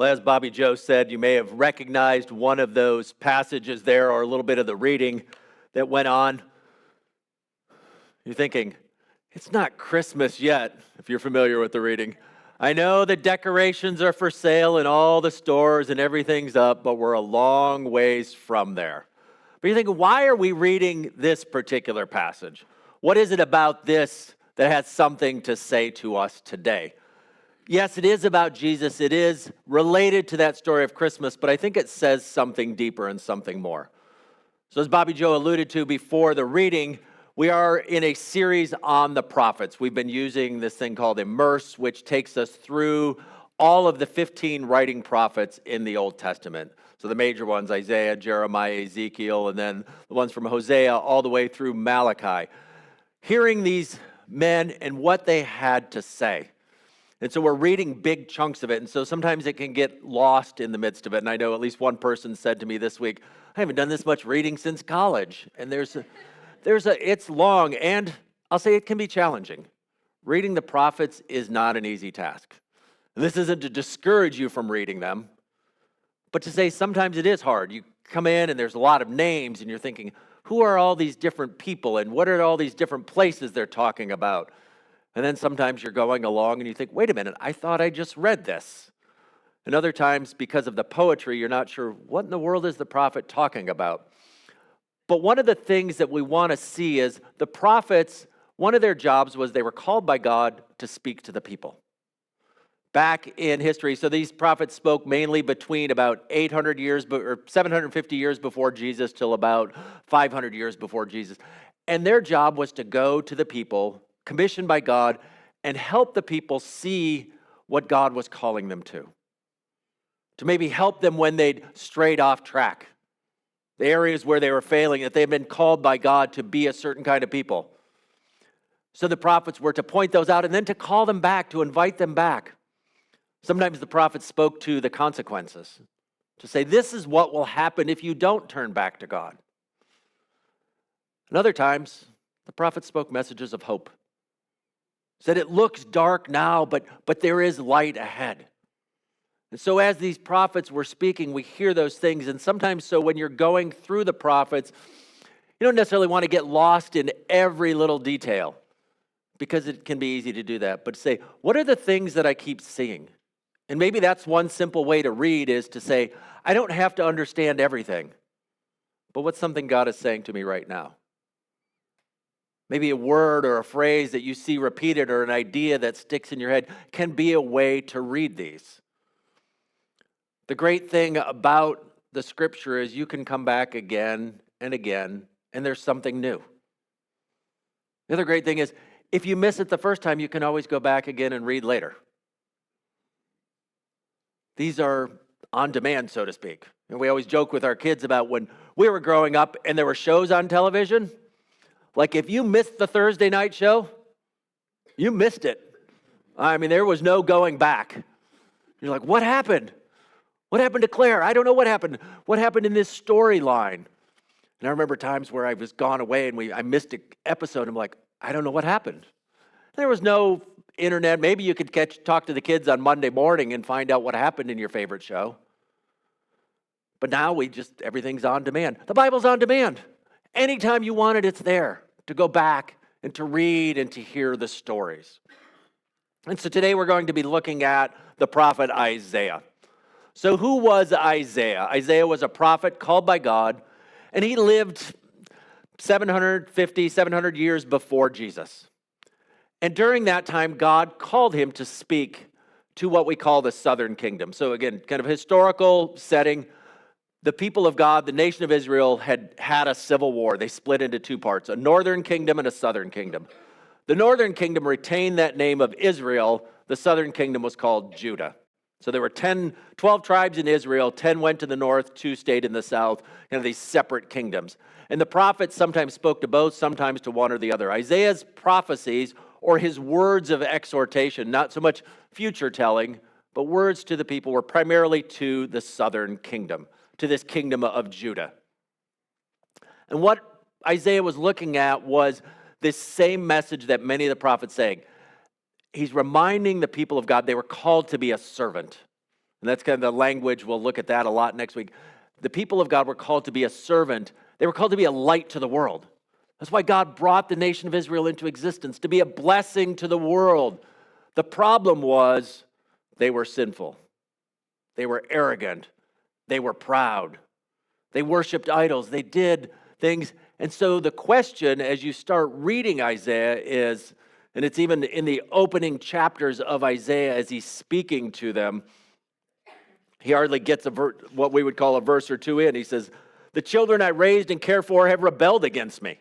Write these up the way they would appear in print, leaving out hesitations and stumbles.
Well, as Bobby Joe said, you may have recognized one of those passages there or a little bit of the reading that went on. You're thinking, it's not Christmas yet, if you're familiar with the reading. I know the decorations are for sale in all the stores and everything's up, but we're a long ways from there. But you're thinking, why are we reading this particular passage? What is it about this that has something to say to us today? Yes, it is about Jesus. It is related to that story of Christmas, but I think it says something deeper and something more. So as Bobby Joe alluded to before the reading, we are in a series on the prophets. We've been using this thing called Immerse, which takes us through all of the 15 writing prophets in the Old Testament. So the major ones, Isaiah, Jeremiah, Ezekiel, and then the ones from Hosea all the way through Malachi. Hearing these men and what they had to say. And so we're reading big chunks of it, and so sometimes it can get lost in the midst of it. And I know at least one person said to me this week, I haven't done this much reading since college. And it's long, and I'll say it can be challenging. Reading the prophets is not an easy task. And this isn't to discourage you from reading them, but to say sometimes it is hard. You come in and there's a lot of names, and you're thinking, who are all these different people, and what are all these different places they're talking about? And then sometimes you're going along and you think, wait a minute, I thought I just read this. And other times, because of the poetry, you're not sure, what in the world is the prophet talking about? But one of the things that we want to see is the prophets, one of their jobs was they were called by God to speak to the people. Back in history, so these prophets spoke mainly between about 800 years, or 750 years before Jesus till about 500 years before Jesus. And their job was to go to the people, commissioned by God, and help the people see what God was calling them to maybe help them when they'd strayed off track, the areas where they were failing, that they had been called by God to be a certain kind of people. So the prophets were to point those out and then to call them back, to invite them back. Sometimes the prophets spoke to the consequences, to say, this is what will happen if you don't turn back to God. And other times, the prophets spoke messages of hope. Said it looks dark now, but there is light ahead. And so as these prophets were speaking, we hear those things. And sometimes so when you're going through the prophets, you don't necessarily want to get lost in every little detail, because it can be easy to do that. But say, what are the things that I keep seeing? And maybe that's one simple way to read, is to say, I don't have to understand everything, but what's something God is saying to me right now? Maybe a word or a phrase that you see repeated or an idea that sticks in your head can be a way to read these. The great thing about the scripture is you can come back again and again, and there's something new. The other great thing is, if you miss it the first time, you can always go back again and read later. These are on demand, so to speak. And we always joke with our kids about when we were growing up and there were shows on television. Like if you missed the Thursday night show, you missed it. I mean, there was no going back. You're like, what happened? What happened to Claire? I don't know what happened. What happened in this storyline? And I remember times where I was gone away and I missed an episode. I'm like, I don't know what happened. There was no internet. Maybe you could talk to the kids on Monday morning and find out what happened in your favorite show. But now everything's on demand. The Bible's on demand. Anytime you want it, it's there to go back and to read and to hear the stories. And so today we're going to be looking at the prophet Isaiah. So who was Isaiah? Isaiah was a prophet called by God, and he lived 700 years before Jesus. And during that time, God called him to speak to what we call the southern kingdom. So again, kind of historical setting. The people of God, the nation of Israel, had a civil war. They split into two parts, a northern kingdom and a southern kingdom. The northern kingdom retained that name of Israel. The southern kingdom was called Judah. So there were 12 tribes in Israel. 10 went to the north, 2 stayed in the south, these separate kingdoms. And the prophets sometimes spoke to both, sometimes to one or the other. Isaiah's prophecies, or his words of exhortation, not so much future telling, but words to the people, were primarily to the southern kingdom, to this kingdom of Judah. And what Isaiah was looking at was this same message that many of the prophets saying. He's reminding the people of God they were called to be a servant. And that's kind of the language. We'll look at that a lot next week. The people of God were called to be a servant. They were called to be a light to the world. That's why God brought the nation of Israel into existence, to be a blessing to the world. The problem was they were sinful. They were arrogant. They were proud. They worshiped idols. They did things. And so the question as you start reading Isaiah is, and it's even in the opening chapters of Isaiah as he's speaking to them, he hardly gets what we would call a verse or two in. He says, the children I raised and cared for have rebelled against me.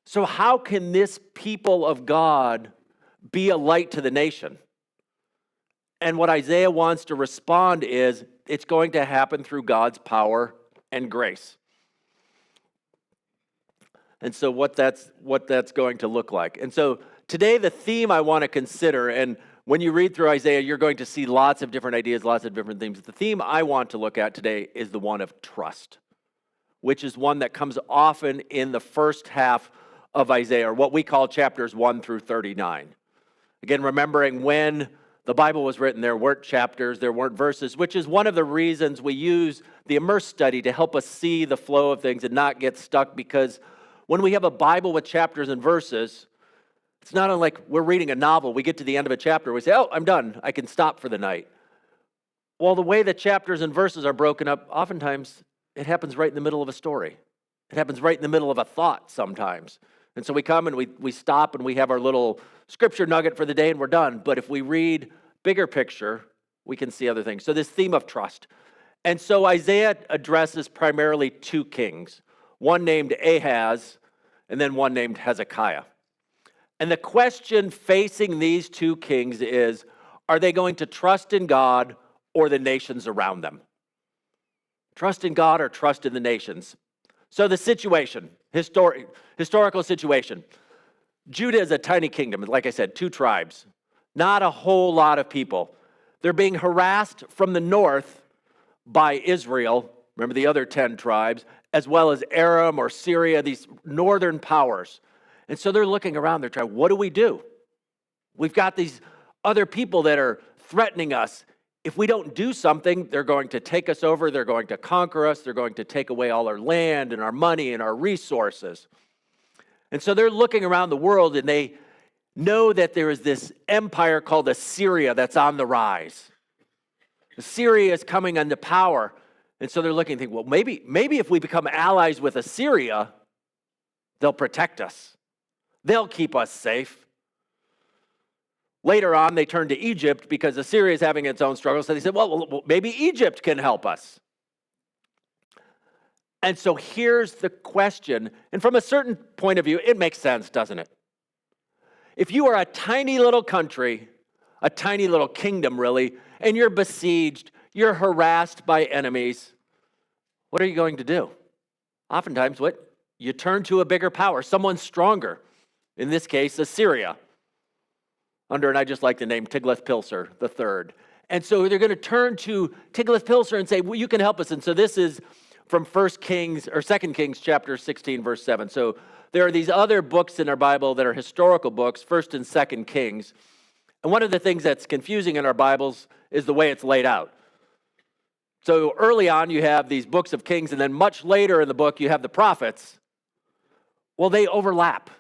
So how can this people of God be a light to the nation? And what Isaiah wants to respond is, it's going to happen through God's power and grace. And so what that's going to look like. And so today the theme I want to consider, and when you read through Isaiah, you're going to see lots of different ideas, lots of different themes. The theme I want to look at today is the one of trust, which is one that comes often in the first half of Isaiah, or what we call chapters 1 through 39. Again, remembering when the Bible was written, there weren't chapters, there weren't verses, which is one of the reasons we use the Immerse study to help us see the flow of things and not get stuck, because when we have a Bible with chapters and verses, it's not unlike we're reading a novel. We get to the end of a chapter, we say, oh, I'm done. I can stop for the night. Well, the way that chapters and verses are broken up, oftentimes it happens right in the middle of a story. It happens right in the middle of a thought sometimes. And so we come and we stop and we have our little scripture nugget for the day and we're done. But if we read bigger picture, we can see other things. So this theme of trust. And so Isaiah addresses primarily two kings, one named Ahaz and then one named Hezekiah. And the question facing these two kings is, are they going to trust in God or the nations around them? Trust in God or trust in the nations? So the situation, historical situation. Judah is a tiny kingdom, like I said, 2 tribes, not a whole lot of people. They're being harassed from the north by Israel, remember the other 10 tribes, as well as Aram or Syria, these northern powers. And so they're looking around, they're trying, what do we do? We've got these other people that are threatening us. If we don't do something, they're going to take us over, they're going to conquer us, they're going to take away all our land and our money and our resources. And so they're looking around the world and they know that there is this empire called Assyria that's on the rise. Assyria is coming into power. And so they're looking and thinking, well, maybe if we become allies with Assyria, they'll protect us. They'll keep us safe. Later on, they turned to Egypt because Assyria is having its own struggles. So they said, well, maybe Egypt can help us. And so here's the question. And from a certain point of view, it makes sense, doesn't it? If you are a tiny little country, a tiny little kingdom, really, and you're besieged, you're harassed by enemies, what are you going to do? Oftentimes, what? You turn to a bigger power, someone stronger. In this case, Assyria. Under, and I just like the name, Tiglath-Pileser III. And so they're going to turn to Tiglath-Pileser and say, well, you can help us. And so this is from 2 Kings chapter 16, verse 7. So there are these other books in our Bible that are historical books, 1st and 2nd Kings. And one of the things that's confusing in our Bibles is the way it's laid out. So early on, you have these books of Kings, and then much later in the book, you have the prophets. Well, they overlap.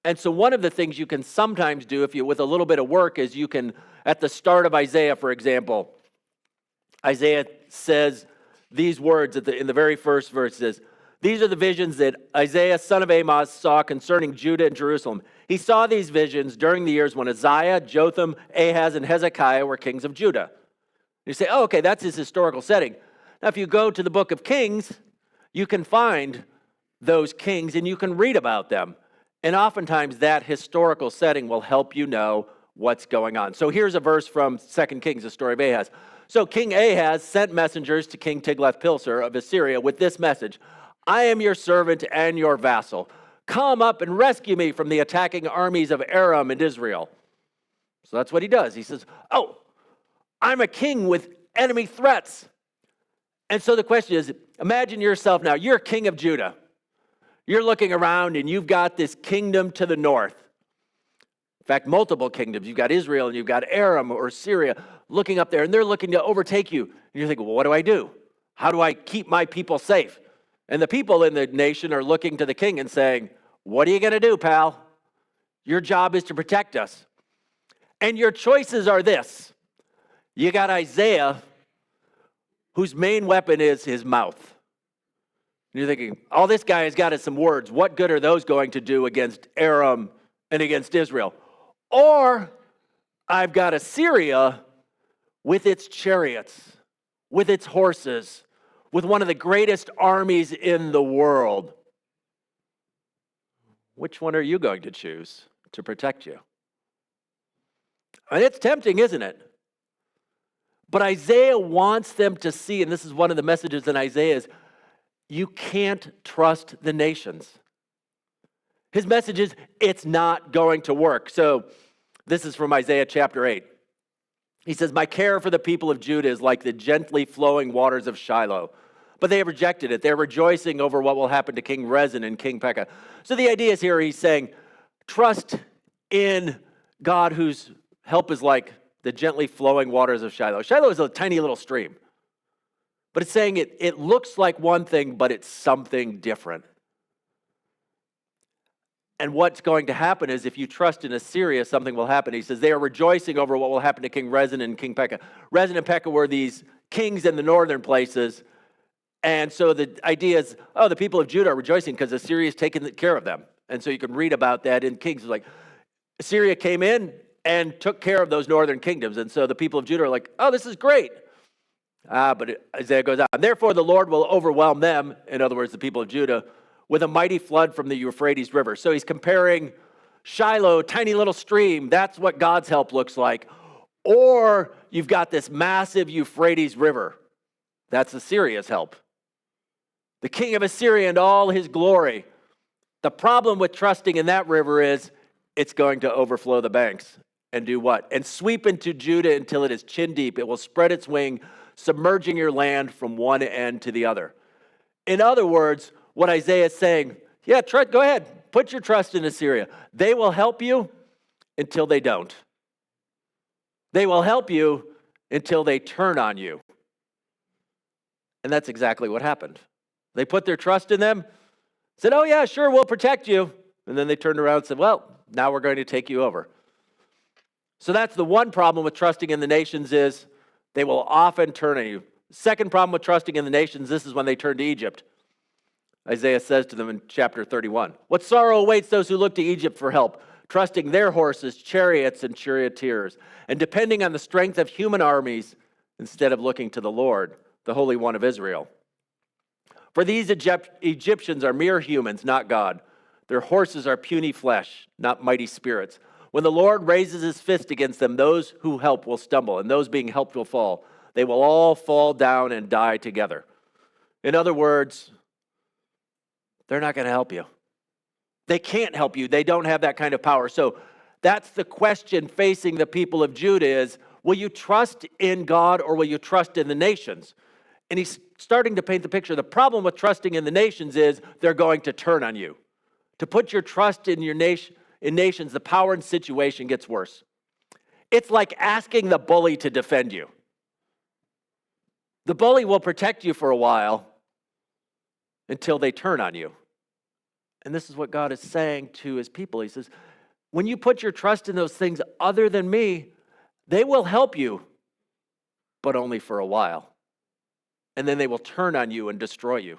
And so one of the things you can sometimes do with a little bit of work is you can, at the start of Isaiah, for example, Isaiah says these words in the very first verse. Says, these are the visions that Isaiah, son of Amos, saw concerning Judah and Jerusalem. He saw these visions during the years when Uzziah, Jotham, Ahaz, and Hezekiah were kings of Judah. You say, oh, okay, that's his historical setting. Now, if you go to the book of Kings, you can find those kings and you can read about them. And oftentimes that historical setting will help you know what's going on. So here's a verse from 2 Kings, the story of Ahaz. So King Ahaz sent messengers to King Tiglath-Pileser of Assyria with this message: I am your servant and your vassal. Come up and rescue me from the attacking armies of Aram and Israel. So that's what he does. He says, oh, I'm a king with enemy threats. And so the question is, imagine yourself now, you're king of Judah. You're looking around and you've got this kingdom to the north. In fact, multiple kingdoms. You've got Israel and you've got Aram or Syria looking up there, and they're looking to overtake you. And you're thinking, well, what do I do? How do I keep my people safe? And the people in the nation are looking to the king and saying, what are you going to do, pal? Your job is to protect us. And your choices are this. You got Isaiah, whose main weapon is his mouth. And you're thinking, oh, this guy has got some words. What good are those going to do against Aram and against Israel? Or I've got Assyria with its chariots, with its horses, with one of the greatest armies in the world. Which one are you going to choose to protect you? And it's tempting, isn't it? But Isaiah wants them to see, and this is one of the messages in Isaiah, is you can't trust the nations. His message is, it's not going to work. So this is from Isaiah chapter 8. He says, my care for the people of Judah is like the gently flowing waters of Shiloh. But they have rejected it. They're rejoicing over what will happen to King Rezin and King Pekah. So the idea is here, he's saying, trust in God whose help is like the gently flowing waters of Shiloh. Shiloh is a tiny little stream. But it's saying it looks like one thing, but it's something different. And what's going to happen is if you trust in Assyria, something will happen. He says they are rejoicing over what will happen to King Rezin and King Pekah. Rezin and Pekah were these kings in the northern places. And so the idea is, oh, the people of Judah are rejoicing because Assyria has taken care of them. And so you can read about that in Kings. It's like Assyria came in and took care of those northern kingdoms. And so the people of Judah are like, oh, this is great. But Isaiah goes on. Therefore, the Lord will overwhelm them, in other words, the people of Judah, with a mighty flood from the Euphrates River. So he's comparing Shiloh, tiny little stream. That's what God's help looks like. Or you've got this massive Euphrates River. That's Assyria's help. The king of Assyria and all his glory. The problem with trusting in that river is it's going to overflow the banks. And do what? And sweep into Judah until it is chin deep. It will spread its wing, submerging your land from one end to the other. In other words, what Isaiah is saying, yeah, go ahead. Put your trust in Assyria. They will help you until they don't. They will help you until they turn on you. And that's exactly what happened. They put their trust in them, said, oh yeah, sure, we'll protect you. And then they turned around and said, well, now we're going to take you over. So that's the one problem with trusting in the nations is they will often turn on you. Second problem with trusting in the nations, this is when they turn to Egypt. Isaiah says to them in chapter 31, what sorrow awaits those who look to Egypt for help, trusting their horses, chariots, and charioteers, and depending on the strength of human armies instead of looking to the Lord, the Holy One of Israel. For these Egyptians are mere humans, not God. Their horses are puny flesh, not mighty spirits. When the Lord raises his fist against them, those who help will stumble, and those being helped will fall. They will all fall down and die together. In other words, they're not going to help you. They can't help you. They don't have that kind of power. So that's the question facing the people of Judah is, will you trust in God or will you trust in the nations? And he's starting to paint the picture. The problem with trusting in the nations is they're going to turn on you. To put your trust in your nations, the power and situation gets worse. It's like asking the bully to defend you. The bully will protect you for a while until they turn on you. And this is what God is saying to his people. He says, when you put your trust in those things other than me, they will help you, but only for a while. And then they will turn on you and destroy you.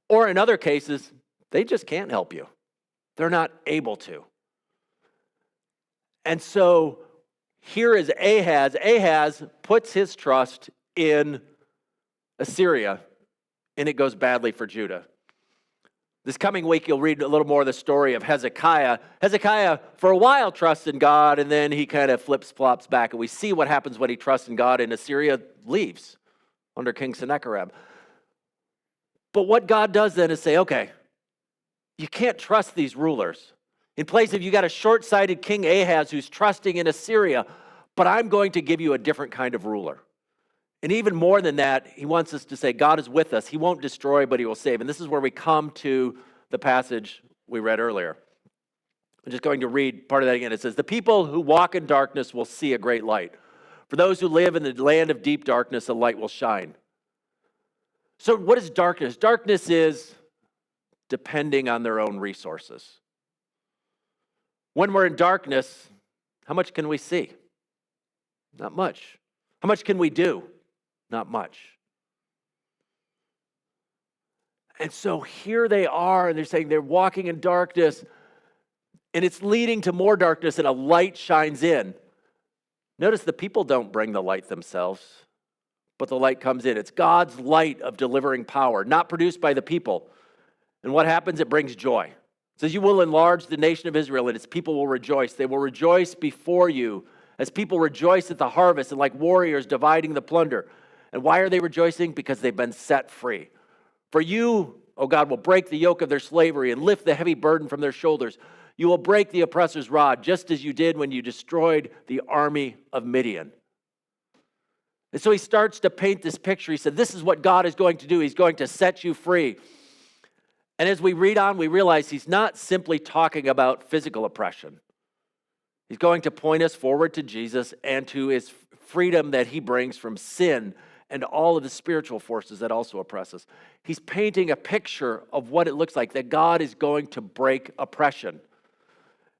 Or in other cases, they just can't help you. They're not able to. And so here is Ahaz. Ahaz puts his trust in Assyria, and it goes badly for Judah. This coming week, you'll read a little more of the story of Hezekiah. Hezekiah, for a while, trusts in God, and then he kind of flips-flops back. And we see what happens when he trusts in God, and Assyria leaves under King Sennacherib. But what God does then is say, okay, you can't trust these rulers. In place of you got a short-sighted King Ahaz who's trusting in Assyria, but I'm going to give you a different kind of ruler. And even more than that, he wants us to say, God is with us. He won't destroy, but he will save. And this is where we come to the passage we read earlier. I'm just going to read part of that again. It says, the people who walk in darkness will see a great light. For For those who live in the land of deep darkness, a light will shine. So what is darkness? Darkness is depending on their own resources. When we're in darkness, how much can we see? Not much. How much can we do? Not much. And so here they are, and they're saying they're walking in darkness, and it's leading to more darkness, and a light shines in. Notice the people don't bring the light themselves, but the light comes in. It's God's light of delivering power, not produced by the people. And what happens? It brings joy. It says, you will enlarge the nation of Israel, and its people will rejoice. They will rejoice before you as people rejoice at the harvest and like warriors dividing the plunder. And why are they rejoicing? Because they've been set free. For you, O God, will break the yoke of their slavery and lift the heavy burden from their shoulders. You will break the oppressor's rod, just as you did when you destroyed the army of Midian. And so he starts to paint this picture. He said, this is what God is going to do. He's going to set you free. And as we read on, we realize he's not simply talking about physical oppression. He's going to point us forward to Jesus and to his freedom that he brings from sin and all of the spiritual forces that also oppress us. He's painting a picture of what it looks like, that God is going to break oppression.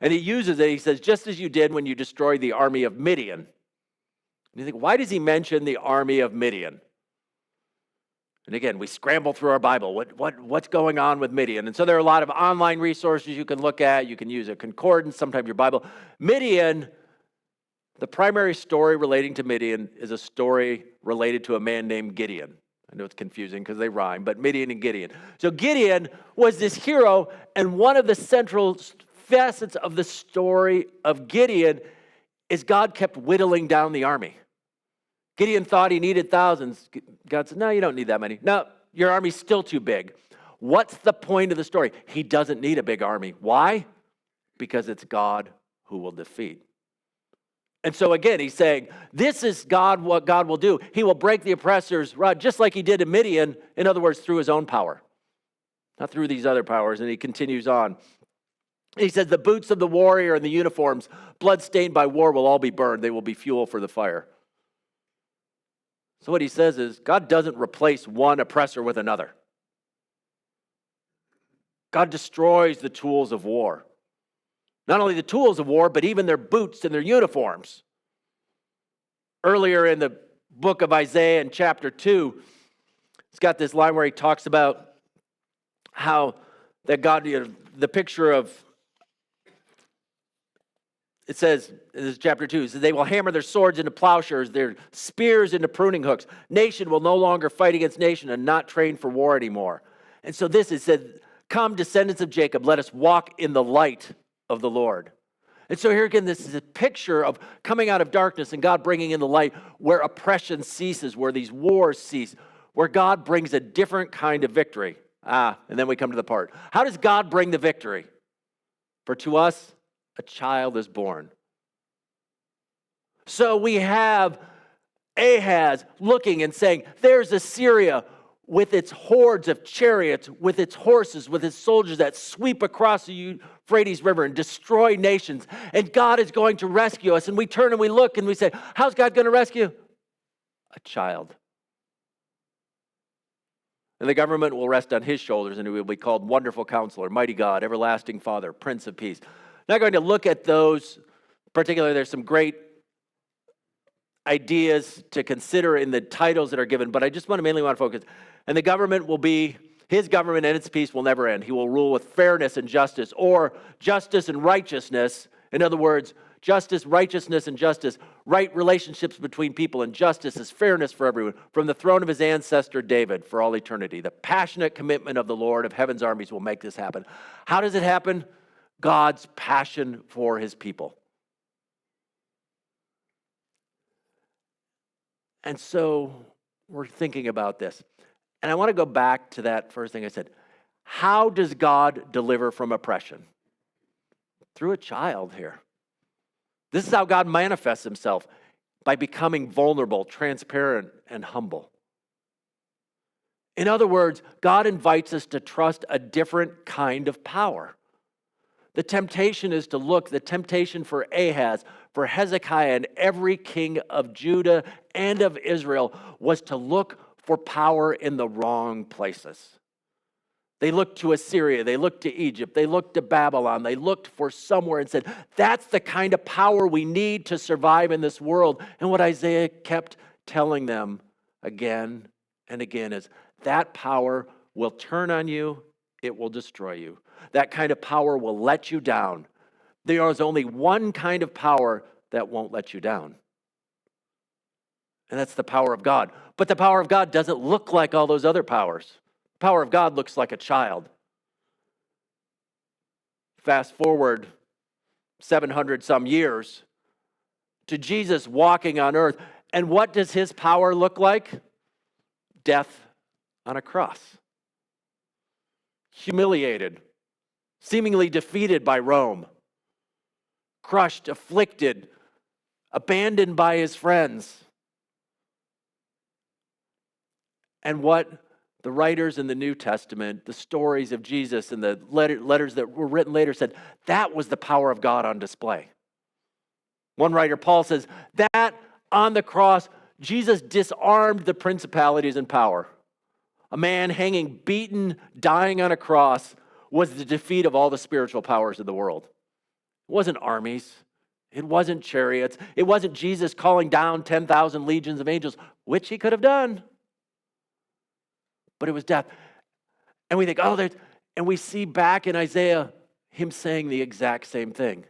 And he uses it, he says, just as you did when you destroyed the army of Midian. And you think, why does he mention the army of Midian? And again, we scramble through our Bible. What's going on with Midian? And so there are a lot of online resources you can look at. You can use a concordance, sometimes your Bible. Midian, the primary story relating to Midian is a story related to a man named Gideon. I know it's confusing because they rhyme, but Midian and Gideon. So Gideon was this hero, and one of the central facets of the story of Gideon is God kept whittling down the army. Gideon thought he needed thousands. God said, no, you don't need that many. No, your army's still too big. What's the point of the story? He doesn't need a big army. Why? Because it's God who will defeat. And so again, he's saying, this is God, what God will do. He will break the oppressor's rod, just like he did in Midian, in other words, through his own power, not through these other powers. And he continues on. He says, the boots of the warrior and the uniforms, blood-stained by war, will all be burned. They will be fuel for the fire. So what he says is, God doesn't replace one oppressor with another. God destroys the tools of war. Not only the tools of war, but even their boots and their uniforms. Earlier in the book of Isaiah in chapter 2, it's got this line where he talks about how that God, the picture of, it says, in this chapter 2, it says, they will hammer their swords into plowshares, their spears into pruning hooks. Nation will no longer fight against nation and not train for war anymore. And so this, it said, come, descendants of Jacob, let us walk in the light of the Lord. And so here again, this is a picture of coming out of darkness and God bringing in the light where oppression ceases, where these wars cease, where God brings a different kind of victory. And then we come to the part. How does God bring the victory? For to us, a child is born. So we have Ahaz looking and saying, there's Assyria with its hordes of chariots, with its horses, with its soldiers that sweep across the Euphrates River and destroy nations. And God is going to rescue us. And we turn and we look and we say, how's God going to rescue? A child. And the government will rest on his shoulders, and he will be called Wonderful Counselor, Mighty God, Everlasting Father, Prince of Peace. Not going to look at those, particularly there's some great ideas to consider in the titles that are given, but I just mainly want to focus. And the government will be, his government and its peace will never end. He will rule with fairness and justice, or justice and righteousness. In other words, justice, righteousness, and justice, right relationships between people, and justice is fairness for everyone, from the throne of his ancestor David for all eternity. The passionate commitment of the Lord of heaven's armies will make this happen. How does it happen? God's passion for his people. And so we're thinking about this. And I want to go back to that first thing I said. How does God deliver from oppression? Through a child here. This is how God manifests himself, by becoming vulnerable, transparent, and humble. In other words, God invites us to trust a different kind of power. The temptation is to look, the temptation for Ahaz, for Hezekiah and every king of Judah and of Israel was to look for power in the wrong places. They looked to Assyria, they looked to Egypt, they looked to Babylon, they looked for somewhere and said, that's the kind of power we need to survive in this world. And what Isaiah kept telling them again and again is that power will turn on you, it will destroy you. That kind of power will let you down. There is only one kind of power that won't let you down. And that's the power of God. But the power of God doesn't look like all those other powers. The power of God looks like a child. Fast forward 700 some years to Jesus walking on earth. And what does his power look like? Death on a cross. Humiliated, seemingly defeated by Rome, crushed, afflicted, abandoned by his friends. And what the writers in the New Testament, the stories of Jesus and the letters that were written later said, that was the power of God on display. One writer, Paul, says that on the cross, Jesus disarmed the principalities and power. A man hanging, beaten, dying on a cross was the defeat of all the spiritual powers of the world. It wasn't armies. It wasn't chariots. It wasn't Jesus calling down 10,000 legions of angels, which he could have done. But it was death. And we think, and we see back in Isaiah him saying the exact same thing.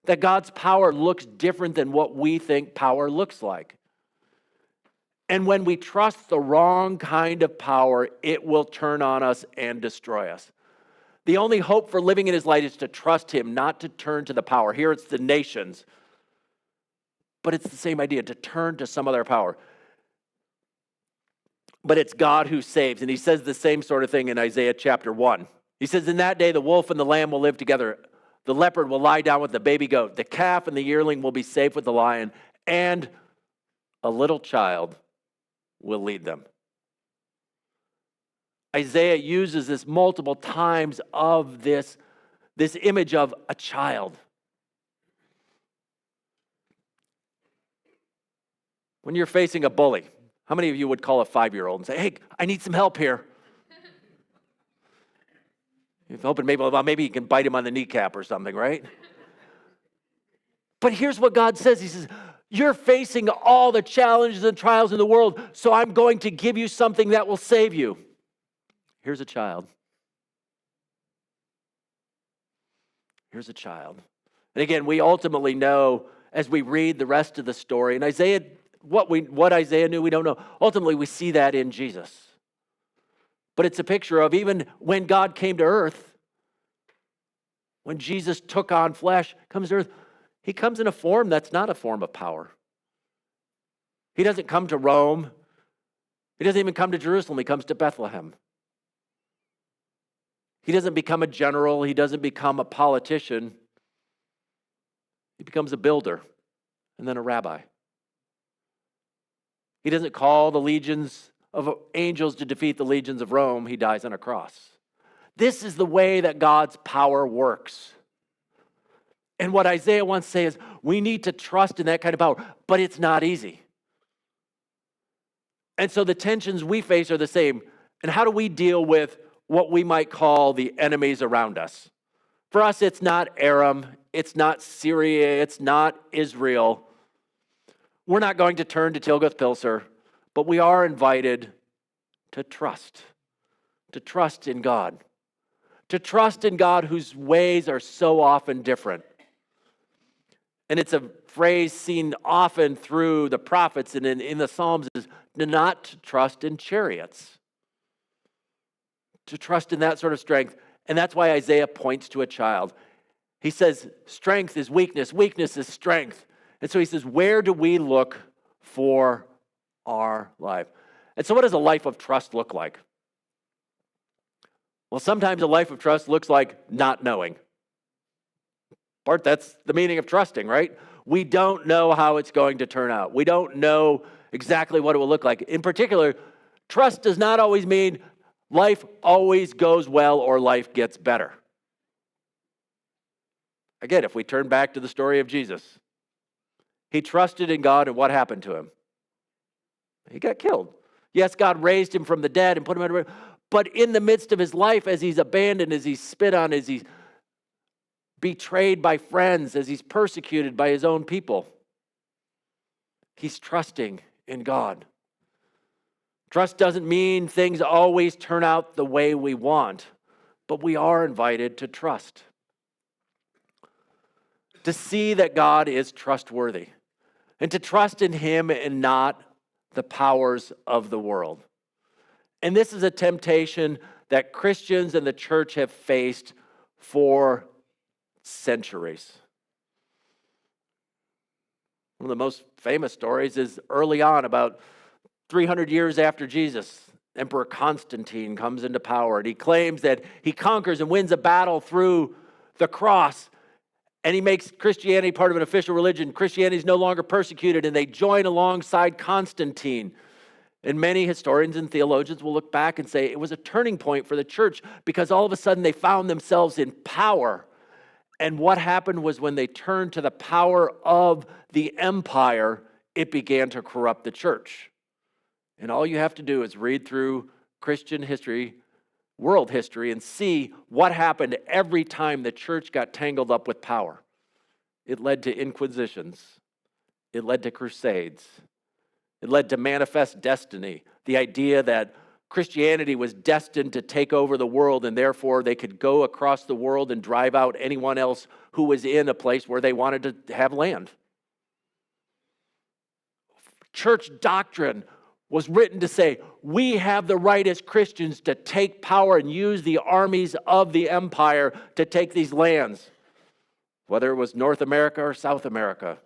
That God's power looks different than what we think power looks like. And when we trust the wrong kind of power, it will turn on us and destroy us. The only hope for living in his light is to trust him, not to turn to the power. Here it's the nations. But it's the same idea, to turn to some other power. But it's God who saves. And he says the same sort of thing in Isaiah chapter 1. He says, in that day, the wolf and the lamb will live together. The leopard will lie down with the baby goat. The calf and the yearling will be safe with the lion. And a little child will lead them. Isaiah uses this multiple times of this image of a child. When you're facing a bully, how many of you would call a 5-year-old and say, hey, I need some help here? You're hoping maybe you can bite him on the kneecap or something, right? But here's what God says. He says, you're facing all the challenges and trials in the world, so I'm going to give you something that will save you. Here's a child. Here's a child. And again, we ultimately know as we read the rest of the story, and Isaiah, what Isaiah knew, we don't know. Ultimately, we see that in Jesus. But it's a picture of even when God came to earth, when Jesus took on flesh, comes to earth, he comes in a form that's not a form of power. He doesn't come to Rome. He doesn't even come to Jerusalem. He comes to Bethlehem. He doesn't become a general. He doesn't become a politician. He becomes a builder and then a rabbi. He doesn't call the legions of angels to defeat the legions of Rome. He dies on a cross. This is the way that God's power works. And what Isaiah wants to say is we need to trust in that kind of power, but it's not easy. And so the tensions we face are the same. And how do we deal with what we might call the enemies around us? For us, it's not Aram, it's not Syria, it's not Israel. We're not going to turn to Tilgath-Pilser, but we are invited to trust in God. To trust in God whose ways are so often different. And it's a phrase seen often through the prophets and in the Psalms is not to trust in chariots. To trust in that sort of strength. And that's why Isaiah points to a child. He says, strength is weakness, weakness is strength. And so he says, where do we look for our life? And so what does a life of trust look like? Well, sometimes a life of trust looks like not knowing. Bart, that's the meaning of trusting, right? We don't know how it's going to turn out. We don't know exactly what it will look like. In particular, trust does not always mean life always goes well or life gets better. Again, if we turn back to the story of Jesus, He trusted in God, and what happened to him? He got killed. Yes, God raised him from the dead and put him under. But in the midst of his life, as he's abandoned, as he's spit on, as he's betrayed by friends, as he's persecuted by his own people, he's trusting in God. Trust doesn't mean things always turn out the way we want, but we are invited to trust. To see that God is trustworthy, and to trust in him and not the powers of the world. And this is a temptation that Christians and the church have faced for centuries. One of the most famous stories is early on, about 300 years after Jesus. Emperor Constantine comes into power, and he claims that he conquers and wins a battle through the cross, and he makes Christianity part of an official religion. Christianity is no longer persecuted, and they join alongside Constantine. And many historians and theologians will look back and say it was a turning point for the church, because all of a sudden they found themselves in power. And what happened was, when they turned to the power of the empire, it began to corrupt the church. And all you have to do is read through Christian history, world history, and see what happened every time the church got tangled up with power. It led to inquisitions. It led to crusades. It led to manifest destiny, the idea that Christianity was destined to take over the world, and therefore they could go across the world and drive out anyone else who was in a place where they wanted to have land. Church doctrine was written to say, we have the right as Christians to take power and use the armies of the empire to take these lands, whether it was North America or South America,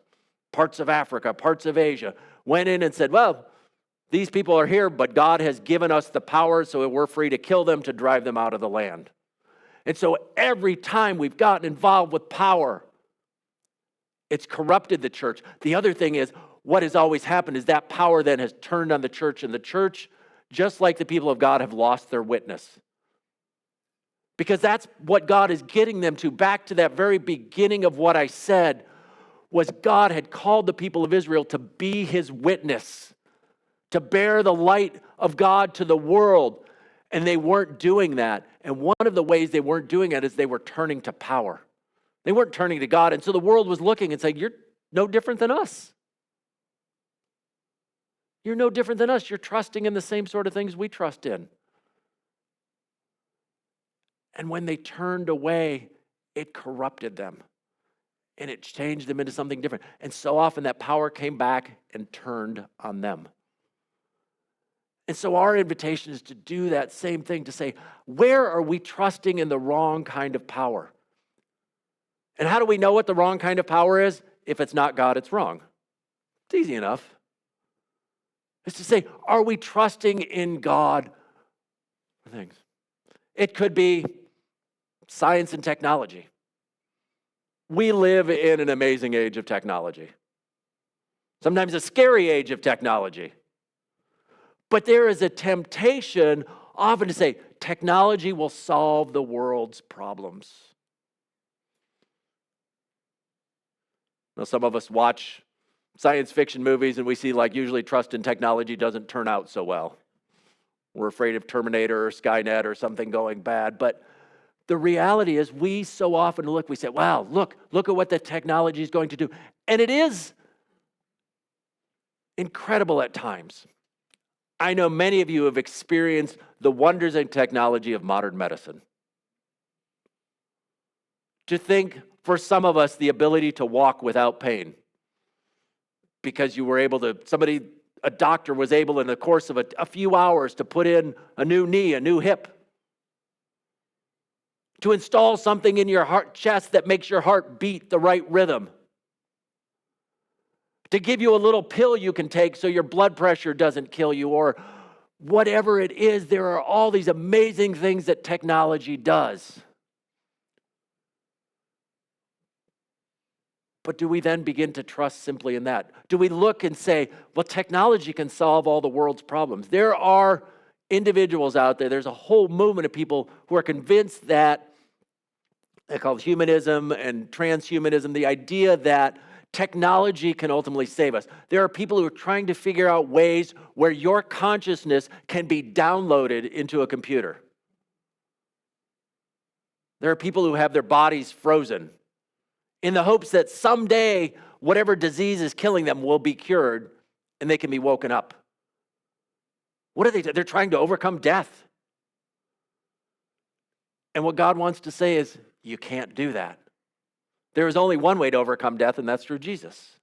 parts of Africa, parts of Asia. Went in and said, well, these people are here, but God has given us the power, so we're free to kill them, to drive them out of the land. And so every time we've gotten involved with power, it's corrupted the church. The other thing is, what has always happened is that power then has turned on the church, and the church, just like the people of God, have lost their witness. Because that's what God is getting them to, back to that very beginning of what I said, was God had called the people of Israel to be his witness, to bear the light of God to the world. And they weren't doing that. And one of the ways they weren't doing it is they were turning to power. They weren't turning to God. And so the world was looking and saying, you're no different than us. You're no different than us. You're trusting in the same sort of things we trust in. And when they turned away, it corrupted them. And it changed them into something different. And so often that power came back and turned on them. And so our invitation is to do that same thing, to say, where are we trusting in the wrong kind of power? And how do we know what the wrong kind of power is? If it's not God, it's wrong. It's easy enough. It's to say, are we trusting in God for things? It could be science and technology. We live in an amazing age of technology. Sometimes a scary age of technology. But there is a temptation often to say, technology will solve the world's problems. Now, some of us watch science fiction movies and we see, like, usually trust in technology doesn't turn out so well. We're afraid of Terminator or Skynet or something going bad. But the reality is, we so often we say, wow, look at what the technology is going to do. And it is incredible at times. I know many of you have experienced the wonders and technology of modern medicine. To think, for some of us, the ability to walk without pain, because you were able to, a doctor was able in the course of a few hours to put in a new knee, a new hip, to install something in your heart chest that makes your heart beat the right rhythm, to give you a little pill you can take so your blood pressure doesn't kill you, or whatever it is. There are all these amazing things that technology does. But do we then begin to trust simply in that? Do we look and say, well, technology can solve all the world's problems? There are individuals out there, there's a whole movement of people who are convinced that, they call it humanism and transhumanism, the idea that Technology can ultimately save us. There are people who are trying to figure out ways where your consciousness can be downloaded into a computer. There are people who have their bodies frozen in the hopes that someday whatever disease is killing them will be cured and they can be woken up. What are they? They're trying to overcome death. And what God wants to say is, you can't do that. There is only one way to overcome death, and that's through Jesus.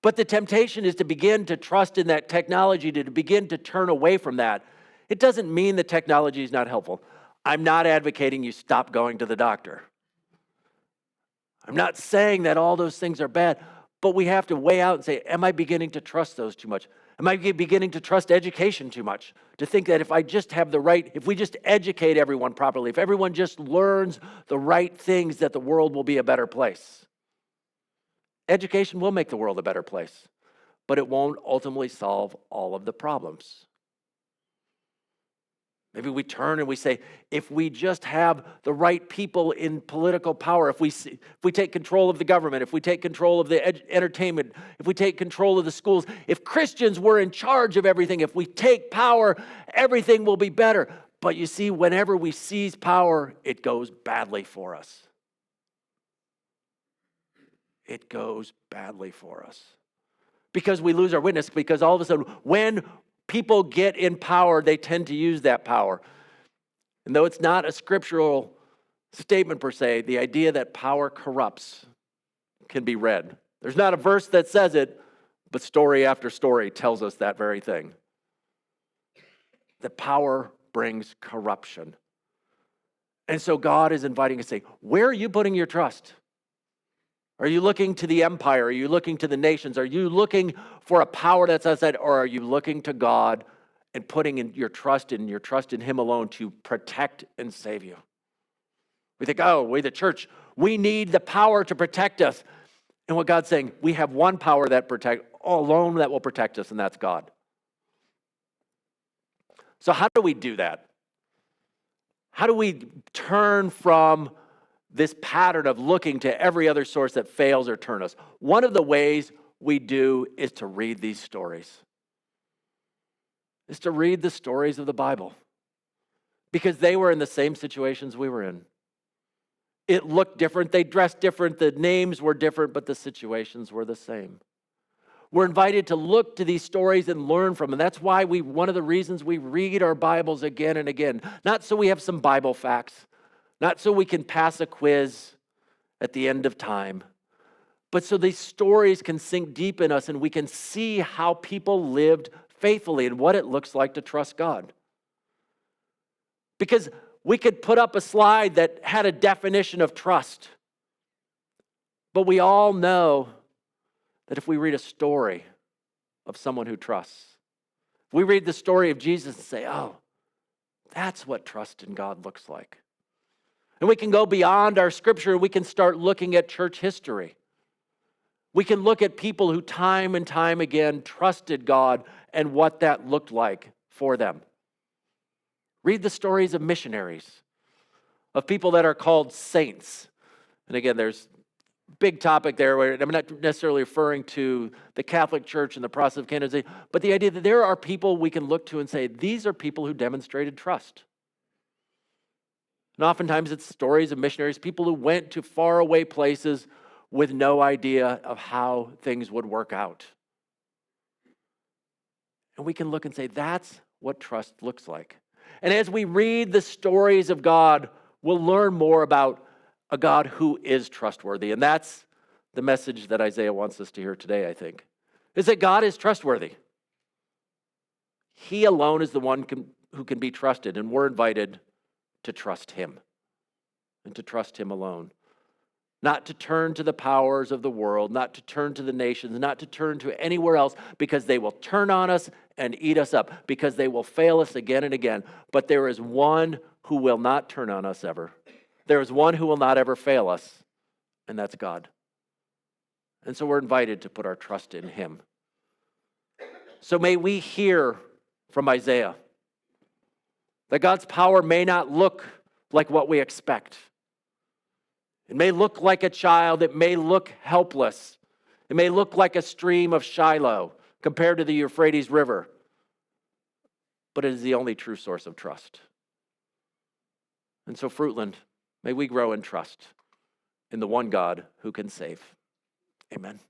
But the temptation is to begin to trust in that technology, to begin to turn away from that. It doesn't mean the technology is not helpful. I'm not advocating you stop going to the doctor. I'm not saying that all those things are bad, but we have to weigh out and say, am I beginning to trust those too much? Am I beginning to trust education too much? To think that if I just have if we just educate everyone properly, if everyone just learns the right things, that the world will be a better place. Education will make the world a better place, but it won't ultimately solve all of the problems. Maybe we turn and we say, if we just have the right people in political power, if we take control of the government, if we take control of the entertainment, if we take control of the schools, if Christians were in charge of everything, if we take power, everything will be better. But you see, whenever we seize power, it goes badly for us. It goes badly for us. Because we lose our witness, because all of a sudden, when people get in power, they tend to use that power. And though it's not a scriptural statement per se, the idea that power corrupts can be read. There's not a verse that says it, but story after story tells us that very thing. That power brings corruption. And so God is inviting us to say, where are you putting your trust? Are you looking to the empire? Are you looking to the nations? Are you looking for a power that's outside? Or are you looking to God and putting in your trust in Him alone to protect and save you? We think, we the church, we need the power to protect us. And what God's saying, we have one power that alone that will protect us, and that's God. So how do we do that? How do we turn from this pattern of looking to every other source that fails or turn us? One of the ways we do is to read these stories. Is to read the stories of the Bible. Because they were in the same situations we were in. It looked different, they dressed different, the names were different, but the situations were the same. We're invited to look to these stories and learn from them. That's why one of the reasons we read our Bibles again and again. Not so we have some Bible facts, not so we can pass a quiz at the end of time, but so these stories can sink deep in us and we can see how people lived faithfully and what it looks like to trust God. Because we could put up a slide that had a definition of trust, but we all know that if we read a story of someone who trusts, if we read the story of Jesus and say, that's what trust in God looks like. And we can go beyond our scripture. We can start looking at church history. We can look at people who time and time again trusted God and what that looked like for them. Read the stories of missionaries, of people that are called saints. And again, there's a big topic there where I'm not necessarily referring to the Catholic Church and the process of canonization, but the idea that there are people we can look to and say, these are people who demonstrated trust. And oftentimes it's stories of missionaries, people who went to faraway places with no idea of how things would work out. And we can look and say, that's what trust looks like. And as we read the stories of God, we'll learn more about a God who is trustworthy. And that's the message that Isaiah wants us to hear today, I think, is that God is trustworthy. He alone is the one who can be trusted, and we're invited to trust Him and to trust Him alone. Not to turn to the powers of the world, not to turn to the nations, not to turn to anywhere else, because they will turn on us and eat us up, because they will fail us again and again. But there is one who will not turn on us ever. There is one who will not ever fail us, and that's God. And so we're invited to put our trust in Him. So may we hear from Isaiah that God's power may not look like what we expect. It may look like a child. It may look helpless. It may look like a stream of Shiloh compared to the Euphrates River. But it is the only true source of trust. And so, Fruitland, may we grow in trust in the one God who can save. Amen.